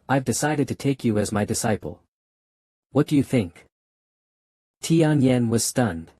I've decided to take you as my disciple. What do you think? Tianyan was stunned.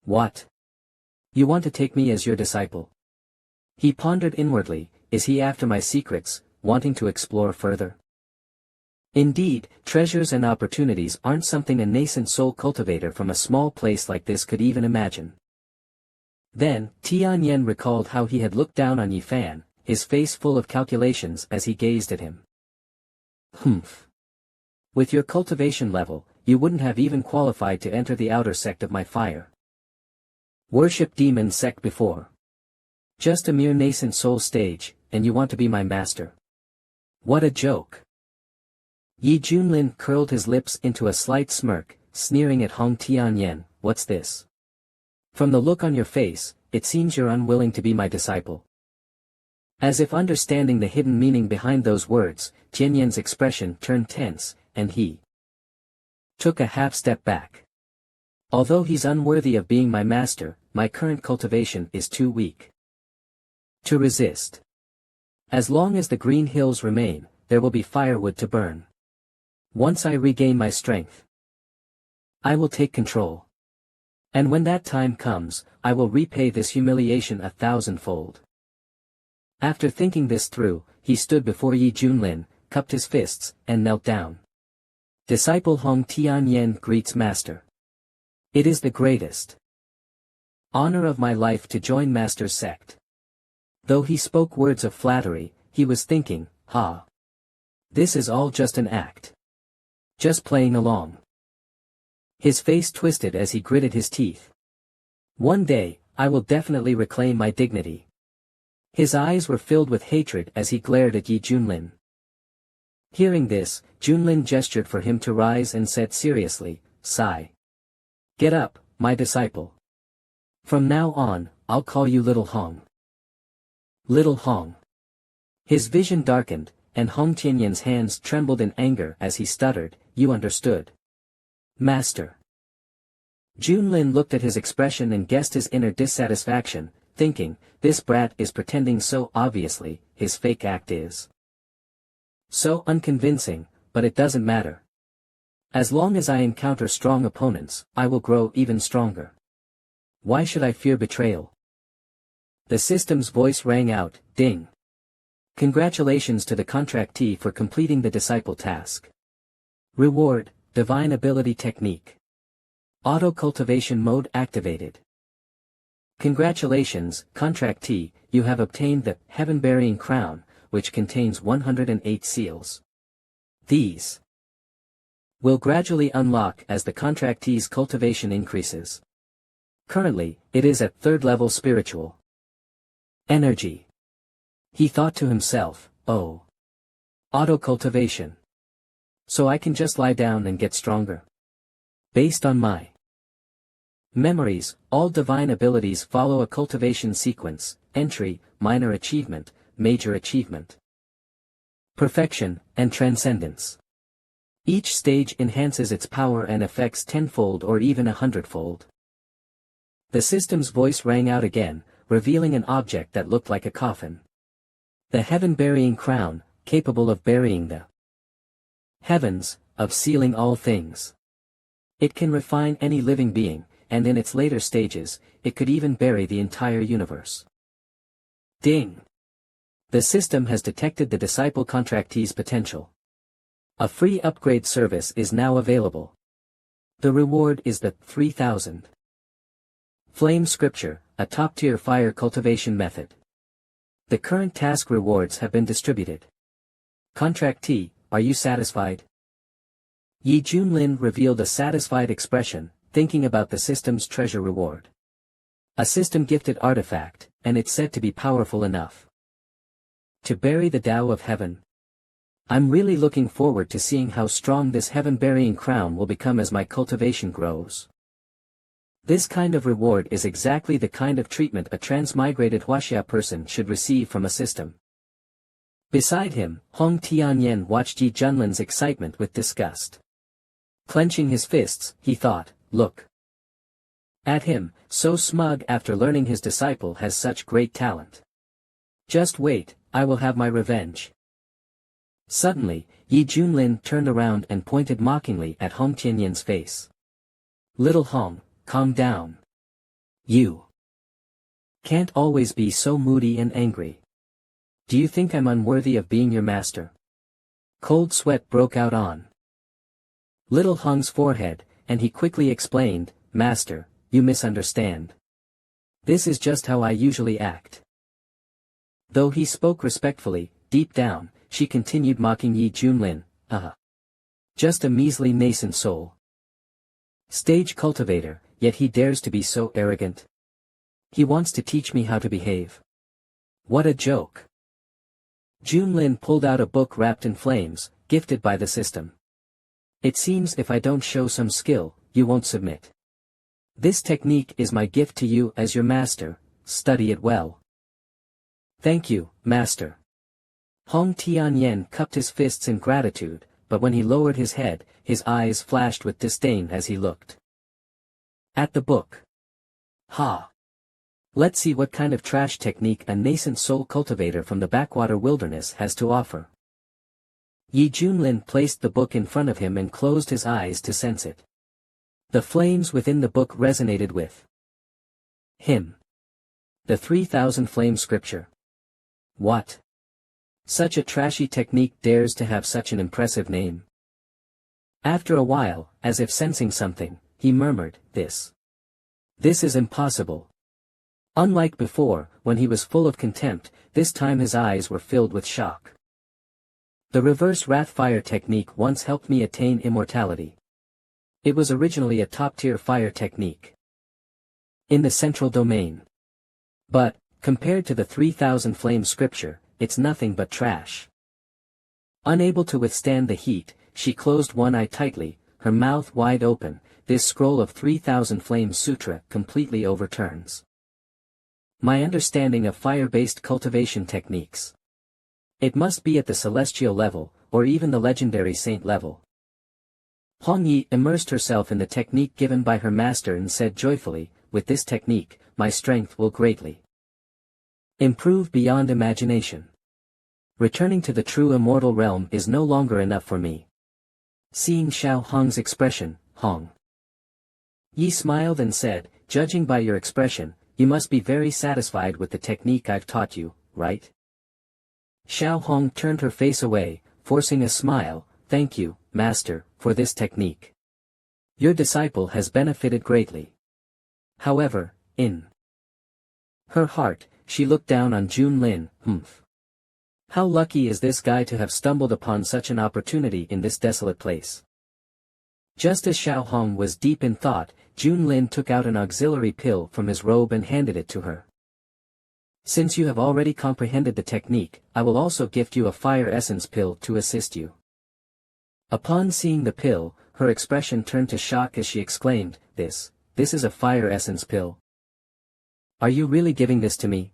What? You want to take me as your disciple? He pondered inwardly, is he after my secrets, wanting to explore further? Indeed, treasures and opportunities aren't something a nascent soul cultivator from a small place like this could even imagine. Then, Tianyan recalled how he had looked down on Yi Fan, his face full of calculations as he gazed at him. Humph. With your cultivation level, you wouldn't have even qualified to enter the outer sect of my fire. Worship demon sect before. Just a mere nascent soul stage, and you want to be my master. What a joke. Yi Junlin curled his lips into a slight smirk, sneering at Hong Tianyan, what's this? From the look on your face, it seems you're unwilling to be my disciple. As if understanding the hidden meaning behind those words, Tianyan's expression turned tense, and he took a half step back. Although he's unworthy of being my master, my current cultivation is too weak to resist. As long as the green hills remain, there will be firewood to burn. Once I regain my strength, I will take control. And when that time comes, I will repay this humiliation 1,000-fold. After thinking this through, he stood before Yi Junlin, cupped his fists, and knelt down. Disciple Hong Tianyan greets Master. It is the greatest honor of my life to join Master's sect. Though he spoke words of flattery, he was thinking, this is all just an act. Just playing along. His face twisted as he gritted his teeth. One day, I will definitely reclaim my dignity. His eyes were filled with hatred as he glared at Yi Junlin. Hearing this, Junlin gestured for him to rise and said seriously, sigh. Get up, my disciple. From now on, I'll call you Little Hong. Little Hong. His vision darkened, and Hong Tianyan's hands trembled in anger as he stuttered, you understood. Master. Junlin looked at his expression and guessed his inner dissatisfaction, thinking, this brat is pretending so obviously, his fake act is so unconvincing, but it doesn't matter. As long as I encounter strong opponents, I will grow even stronger. Why should I fear betrayal? The system's voice rang out, ding. Congratulations to the contractee for completing the disciple task. Reward, Divine Ability Technique. Auto-cultivation mode activated. Congratulations, contractee, you have obtained the Heaven-Bearing Crown, which contains 108 seals. These will gradually unlock as the contractee's cultivation increases. Currently, it is at 3rd level spiritual energy. He thought to himself, oh. Auto-cultivation. So I can just lie down and get stronger. Based on my memories, all divine abilities follow a cultivation sequence, entry, minor achievement, major achievement, perfection, and transcendence. Each stage enhances its power and effects 10-fold or even 100-fold. The system's voice rang out again, revealing an object that looked like a coffin. The heaven-burying crown, capable of burying the heavens, of sealing all things. It can refine any living being, and in its later stages, it could even bury the entire universe. Ding! The system has detected the disciple contractee's potential. A free upgrade service is now available. The reward is the 3000 Flame Scripture, a top-tier fire cultivation method. The current task rewards have been distributed. Contractee, are you satisfied? Yi Junlin revealed a satisfied expression, thinking about the system's treasure reward. A system-gifted artifact, and it's said to be powerful enough to bury the Tao of Heaven. I'm really looking forward to seeing how strong this heaven-burying crown will become as my cultivation grows. This kind of reward is exactly the kind of treatment a transmigrated Huaxia person should receive from a system. Beside him, Hong Tianyan watched Yi Junlin's excitement with disgust. Clenching his fists, he thought, look at him, so smug after learning his disciple has such great talent. Just wait, I will have my revenge. Suddenly, Yi Junlin turned around and pointed mockingly at Hong Tianyan's face. Little Hong, calm down. You can't always be so moody and angry. Do you think I'm unworthy of being your master? Cold sweat broke out on Little Hong's forehead, and he quickly explained, Master, you misunderstand. This is just how I usually act. Though he spoke respectfully, deep down, she continued mocking Yi Junlin, just a measly nascent soul. Stage cultivator, yet he dares to be so arrogant. He wants to teach me how to behave. What a joke. Junlin pulled out a book wrapped in flames, gifted by the system. It seems if I don't show some skill, you won't submit. This technique is my gift to you as your master, study it well. Thank you, master. Hong Tianyan cupped his fists in gratitude, but when he lowered his head, his eyes flashed with disdain as he looked at the book. Ha! Let's see what kind of trash technique a nascent soul cultivator from the backwater wilderness has to offer. Yi Junlin placed the book in front of him and closed his eyes to sense it. The flames within the book resonated with him. The 3,000 flame scripture. What? Such a trashy technique dares to have such an impressive name. After a while, as if sensing something, he murmured, This is impossible. Unlike before, when he was full of contempt, this time his eyes were filled with shock. The reverse wrath-fire technique once helped me attain immortality. It was originally a top-tier fire technique in the central domain. But, compared to the 3,000 flame scripture, it's nothing but trash. Unable to withstand the heat, she closed one eye tightly, her mouth wide open. This scroll of 3,000 flame sutra completely overturns my understanding of fire-based cultivation techniques. It must be at the celestial level, or even the legendary saint level. Hong Yi immersed herself in the technique given by her master and said joyfully, with this technique, my strength will greatly improve beyond imagination. Returning to the true immortal realm is no longer enough for me. Seeing Xiao Hong's expression, Hong Yi smiled and said, judging by your expression, you must be very satisfied with the technique I've taught you, right? Xiao Hong turned her face away, forcing a smile. Thank you, master, for this technique. Your disciple has benefited greatly. However, in her heart, she looked down on Junlin. How lucky is this guy to have stumbled upon such an opportunity in this desolate place. Just as Xiao Hong was deep in thought, Junlin took out an auxiliary pill from his robe and handed it to her. Since you have already comprehended the technique, I will also gift you a fire essence pill to assist you. Upon seeing the pill, her expression turned to shock as she exclaimed, This is a fire essence pill. Are you really giving this to me?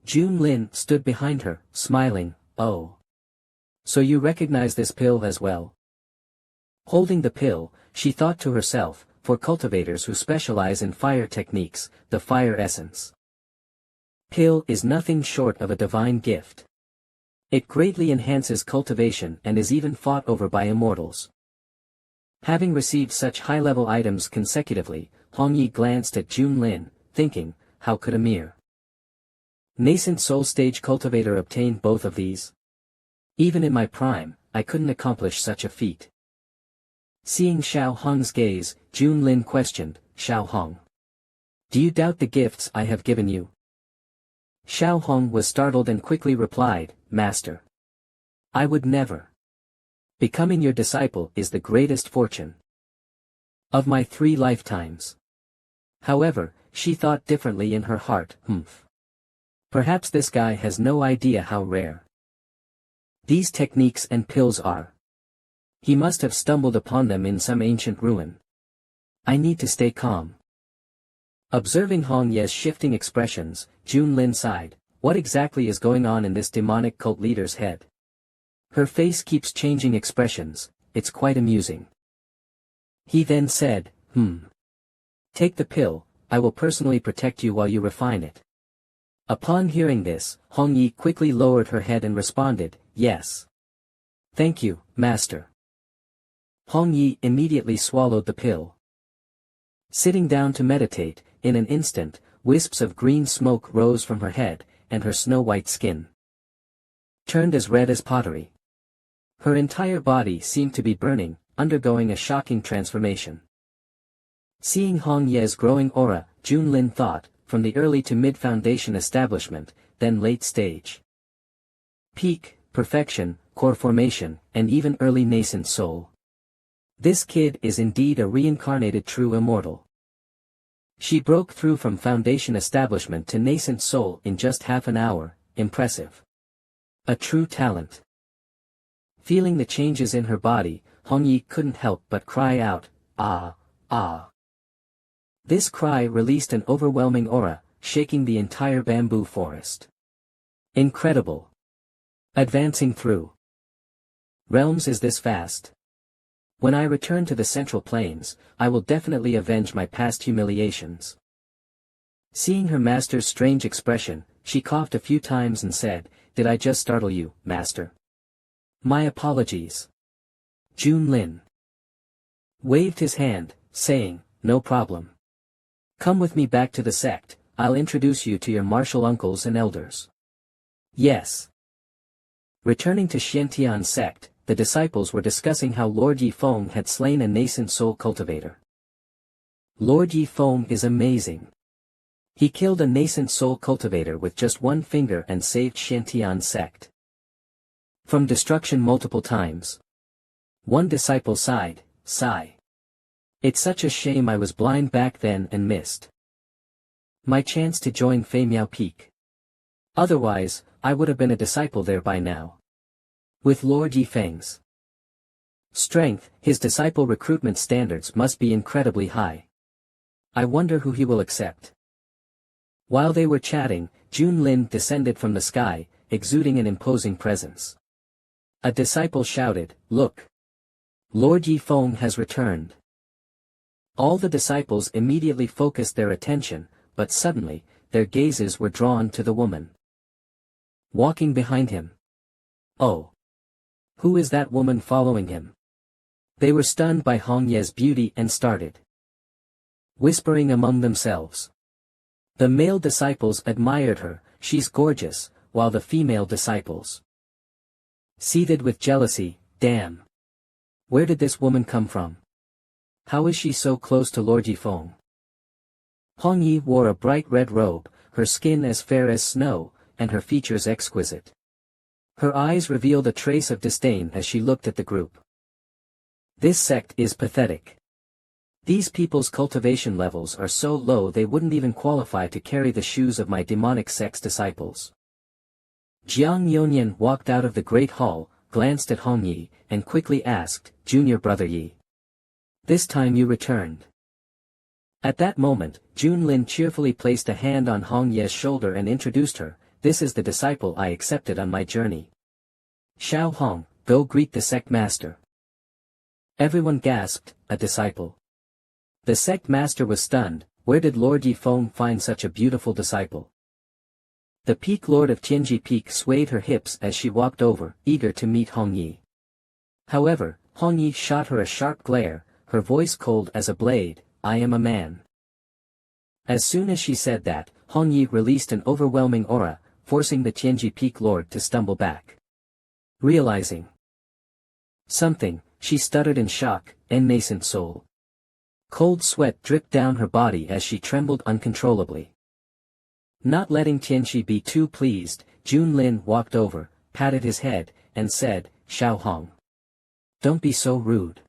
Junlin stood behind her, smiling, Oh. So you recognize this pill as well? Holding the pill, she thought to herself, for cultivators who specialize in fire techniques, the fire essence pill is nothing short of a divine gift. It greatly enhances cultivation and is even fought over by immortals. Having received such high-level items consecutively, Hong Yi glanced at Junlin, thinking, how could a mere nascent soul stage cultivator obtain both of these? Even in my prime, I couldn't accomplish such a feat. Seeing Xiao Hong's gaze, Junlin questioned, Xiao Hong, do you doubt the gifts I have given you? Xiao Hong was startled and quickly replied, Master, I would never. Becoming your disciple is the greatest fortune of my 3 lifetimes. However, she thought differently in her heart. Perhaps this guy has no idea how rare these techniques and pills are. He must have stumbled upon them in some ancient ruin. I need to stay calm. Observing Hong Ye's shifting expressions, Junlin sighed. What exactly is going on in this demonic cult leader's head? Her face keeps changing expressions, it's quite amusing. He then said, Take the pill, I will personally protect you while you refine it. Upon hearing this, Hong Yi quickly lowered her head and responded, Yes. Thank you, Master. Hong Yi immediately swallowed the pill. Sitting down to meditate, in an instant, wisps of green smoke rose from her head, and her snow-white skin turned as red as pottery. Her entire body seemed to be burning, undergoing a shocking transformation. Seeing Hong Ye's growing aura, Junlin thought, from the early to mid-foundation establishment, then late stage. Peak, perfection, core formation, and even early nascent soul. This kid is indeed a reincarnated true immortal. She broke through from foundation establishment to nascent soul in just half an hour, impressive. A true talent. Feeling the changes in her body, Hong Yi couldn't help but cry out, "Ah, ah." This cry released an overwhelming aura, shaking the entire bamboo forest. Incredible. Advancing through realms is this fast. When I return to the Central Plains, I will definitely avenge my past humiliations. Seeing her master's strange expression, she coughed a few times and said, "Did I just startle you, Master? My apologies." Junlin waved his hand, saying, "No problem. Come with me back to the sect, I'll introduce you to your martial uncles and elders." Yes. Returning to Xiantian's sect, the disciples were discussing how Lord Yifeng had slain a nascent soul cultivator. Lord Yifeng is amazing. He killed a nascent soul cultivator with just one finger and saved Xiantian's sect from destruction multiple times. One disciple sighed, "Sigh. It's such a shame I was blind back then and missed my chance to join Feimiao Peak. Otherwise, I would have been a disciple there by now." With Lord Yifeng's strength, his disciple recruitment standards must be incredibly high. I wonder who he will accept. While they were chatting, Junlin descended from the sky, exuding an imposing presence. A disciple shouted, "Look! Lord Yifeng has returned." All the disciples immediately focused their attention, but suddenly, their gazes were drawn to the woman walking behind him. Oh! Who is that woman following him? They were stunned by Hong Ye's beauty and started whispering among themselves. The male disciples admired her, "She's gorgeous," while the female disciples seethed with jealousy, "Damn! Where did this woman come from? How is she so close to Lord Yifeng?" Hong Yi wore a bright red robe, her skin as fair as snow, and her features exquisite. Her eyes revealed a trace of disdain as she looked at the group. This sect is pathetic. These people's cultivation levels are so low they wouldn't even qualify to carry the shoes of my demonic sect's disciples. Jiang Yonyan walked out of the great hall, glanced at Hong Yi, and quickly asked, "Junior brother Yi. This time you returned." At that moment, Junlin cheerfully placed a hand on Hong Ye's shoulder and introduced her, "This is the disciple I accepted on my journey. Xiao Hong, go greet the sect master." Everyone gasped, "A disciple?" The sect master was stunned. Where did Lord Yifeng find such a beautiful disciple? The Peak Lord of Tianji Peak swayed her hips as she walked over, eager to meet Hong Yi. However, Hong Yi shot her a sharp glare, her voice cold as a blade, "I am a man." As soon as she said that, Hong Yi released an overwhelming aura, forcing the Tianji Peak Lord to stumble back. Realizing something, she stuttered in shock, "En nascent soul." Cold sweat dripped down her body as she trembled uncontrollably. Not letting Tianji be too pleased, Junlin walked over, patted his head, and said, "Xiao Hong. Don't be so rude.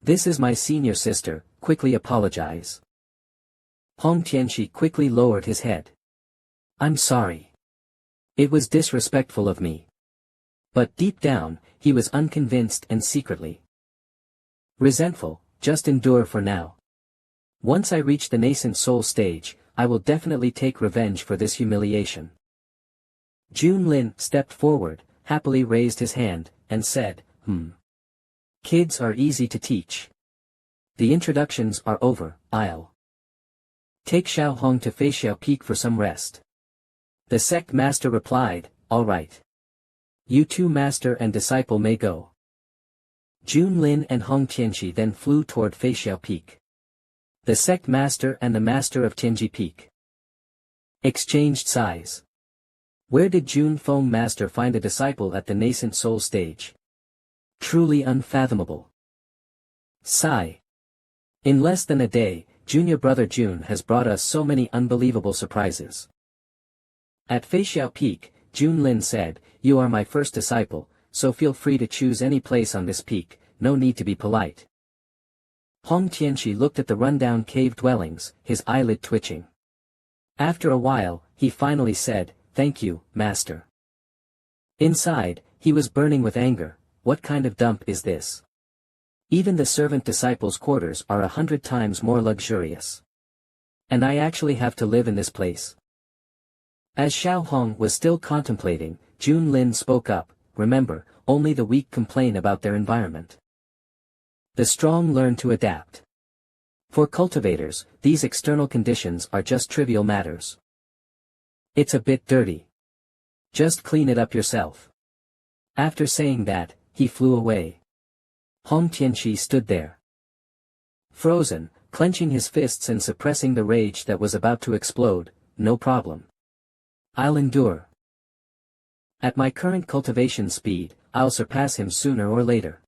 This is my senior sister, quickly apologize." Hong Tianji quickly lowered his head. "I'm sorry. It was disrespectful of me." But deep down, he was unconvinced and secretly resentful. "Just endure for now. Once I reach the nascent soul stage, I will definitely take revenge for this humiliation." Junlin stepped forward, happily raised his hand, and said, Kids are easy to teach. The introductions are over, I'll take Xiao Hong to Feixiao Peak for some rest." The sect master replied, "All right. You two master and disciple may go. Jun Lin and Hong Tianqi then flew toward Feixiao Peak. The sect master and the master of Tianji Peak exchanged sighs. Where did Jun Feng master find a disciple at the nascent soul stage? Truly unfathomable. Sigh. In less than a day, junior brother Jun has brought us so many unbelievable surprises. At Feixiao Peak, Jun Lin said, "You are my first disciple, so feel free to choose any place on this peak, no need to be polite." Hong Tianqi looked at the rundown cave dwellings, his eyelid twitching. After a while, he finally said, "Thank you, master." Inside, he was burning with anger. What kind of dump is this? Even the servant disciples' quarters are 100 times more luxurious. And I actually have to live in this place. As Xiao Hong was still contemplating, Jun Lin spoke up, "Remember, only the weak complain about their environment. The strong learn to adapt. For cultivators, these external conditions are just trivial matters. It's a bit dirty. Just clean it up yourself." After saying that, he flew away. Hong Tianqi stood there, frozen, clenching his fists and suppressing the rage that was about to explode. "No problem. I'll endure. At my current cultivation speed, I'll surpass him sooner or later.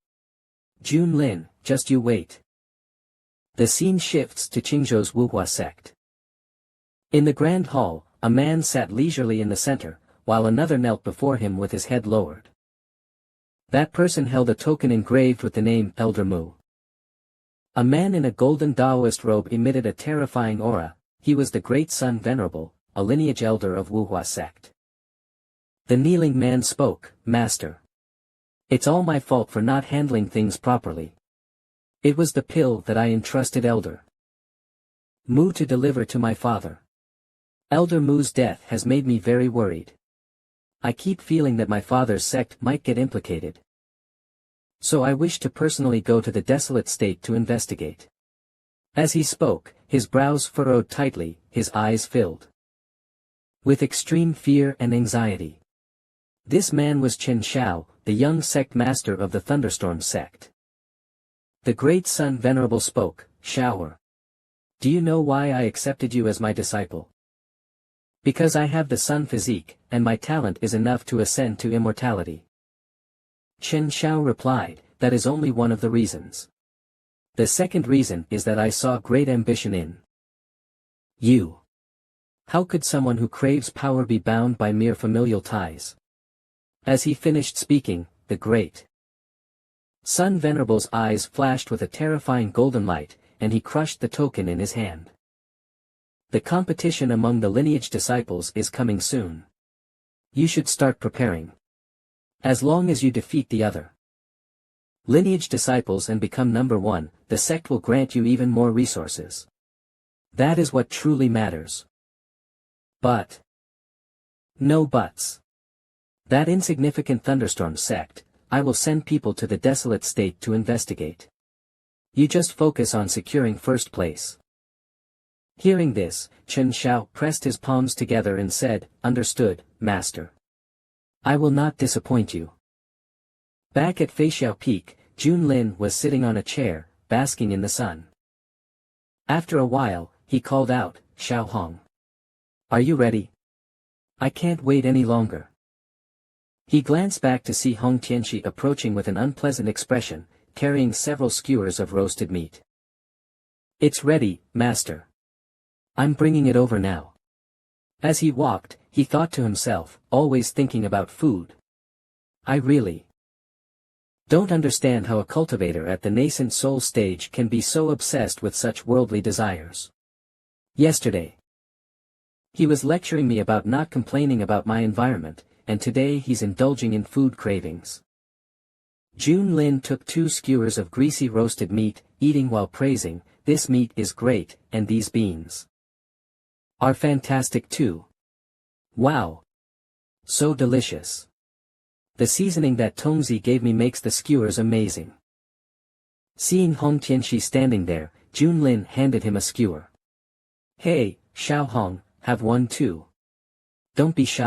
Jun Lin, just you wait." The scene shifts to Qingzhou's Wuhua sect. In the grand hall, a man sat leisurely in the center, while another knelt before him with his head lowered. That person held a token engraved with the name Elder Mu. A man in a golden Taoist robe emitted a terrifying aura. He was the Great Sun Venerable, a lineage elder of Wuhua sect. The kneeling man spoke, "Master. It's all my fault for not handling things properly. It was the pill that I entrusted Elder Mu to deliver to my father. Elder Mu's death has made me very worried. I keep feeling that my father's sect might get implicated. So I wish to personally go to the desolate state to investigate." As he spoke, his brows furrowed tightly, his eyes filled with extreme fear and anxiety. This man was Chen Xiao, the young sect master of the Thunderstorm sect. The Great Sun Venerable spoke, "Xiao. Do you know why I accepted you as my disciple? Because I have the sun physique, and my talent is enough to ascend to immortality." Chen Xiao replied, "That is only one of the reasons. The second reason is that I saw great ambition in you. How could someone who craves power be bound by mere familial ties?" As he finished speaking, the Great Sun Venerable's eyes flashed with a terrifying golden light, and he crushed the token in his hand. "The competition among the lineage disciples is coming soon. You should start preparing. As long as you defeat the other lineage disciples and become number one, the sect will grant you even more resources. That is what truly matters. But no buts. That insignificant Thunderstorm sect, I will send people to the desolate state to investigate. You just focus on securing first place." Hearing this, Chen Xiao pressed his palms together and said, "Understood, master. I will not disappoint you." Back at Feixiao Peak, Jun Lin was sitting on a chair, basking in the sun. After a while, he called out, "Xiao Hong. Are you ready? I can't wait any longer." He glanced back to see Hong Tianqi approaching with an unpleasant expression, carrying several skewers of roasted meat. "It's ready, master. I'm bringing it over now." As he walked, he thought to himself, always thinking about food. I really don't understand how a cultivator at the nascent soul stage can be so obsessed with such worldly desires. Yesterday, he was lecturing me about not complaining about my environment, and today he's indulging in food cravings. Jun Lin took 2 skewers of greasy roasted meat, eating while praising, "This meat is great, and these beans are fantastic too. Wow. So delicious. The seasoning that Tongzi gave me makes the skewers amazing." Seeing Hong Tianqi standing there, Jun Lin handed him a skewer. "Hey, Xiao Hong, have one too. Don't be shy."